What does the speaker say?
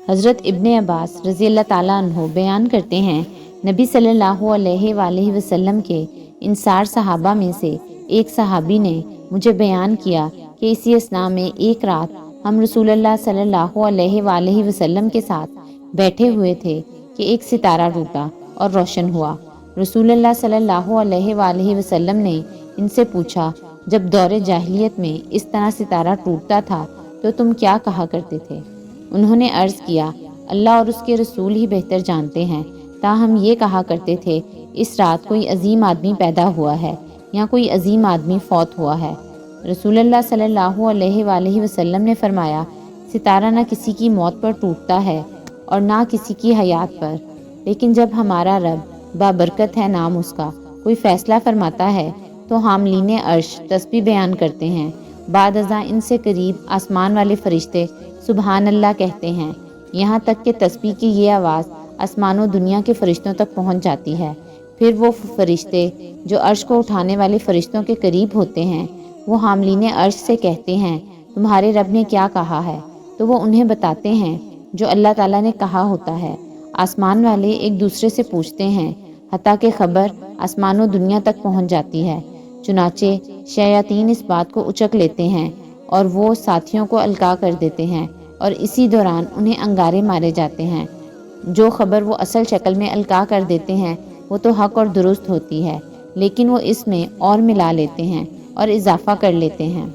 حضرت ابن عباس رضی اللہ تعالیٰ عنہ بیان کرتے ہیں، نبی صلی اللہ علیہ وآلہ وسلم کے انصار صحابہ میں سے ایک صحابی نے مجھے بیان کیا کہ اسی اثناء میں ایک رات ہم رسول اللہ صلی اللہ علیہ وآلہ وسلم کے ساتھ بیٹھے ہوئے تھے کہ ایک ستارہ ٹوٹا اور روشن ہوا۔ رسول اللہ صلی اللہ علیہ وآلہ وسلم نے ان سے پوچھا، جب دور جاہلیت میں اس طرح ستارہ ٹوٹتا تھا تو تم کیا کہا کرتے تھے؟ انہوں نے عرض کیا، اللہ اور اس کے رسول ہی بہتر جانتے ہیں، تاہم یہ کہا کرتے تھے اس رات کوئی عظیم آدمی پیدا ہوا ہے یا کوئی عظیم آدمی فوت ہوا ہے۔ رسول اللہ صلی اللہ علیہ وآلہ وسلم نے فرمایا، ستارہ نہ کسی کی موت پر ٹوٹتا ہے اور نہ کسی کی حیات پر، لیکن جب ہمارا رب بابرکت ہے نام اس کا کوئی فیصلہ فرماتا ہے تو حاملین عرش تسبیح بیان کرتے ہیں، بعد ازاں ان سے قریب آسمان والے فرشتے سبحان اللہ کہتے ہیں، یہاں تک کہ تسبیح کی یہ آواز آسمان و دنیا کے فرشتوں تک پہنچ جاتی ہے۔ پھر وہ فرشتے جو عرش کو اٹھانے والے فرشتوں کے قریب ہوتے ہیں وہ حاملین عرش سے کہتے ہیں، تمہارے رب نے کیا کہا ہے؟ تو وہ انہیں بتاتے ہیں جو اللہ تعالیٰ نے کہا ہوتا ہے۔ آسمان والے ایک دوسرے سے پوچھتے ہیں حتیٰ کہ خبر آسمان و دنیا تک پہنچ جاتی ہے، چنانچہ شیاطین اس بات کو اچک لیتے ہیں اور وہ ساتھیوں کو القاء کر دیتے ہیں اور اسی دوران انہیں انگارے مارے جاتے ہیں۔ جو خبر وہ اصل شکل میں القاء کر دیتے ہیں وہ تو حق اور درست ہوتی ہے، لیکن وہ اس میں اور ملا لیتے ہیں اور اضافہ کر لیتے ہیں۔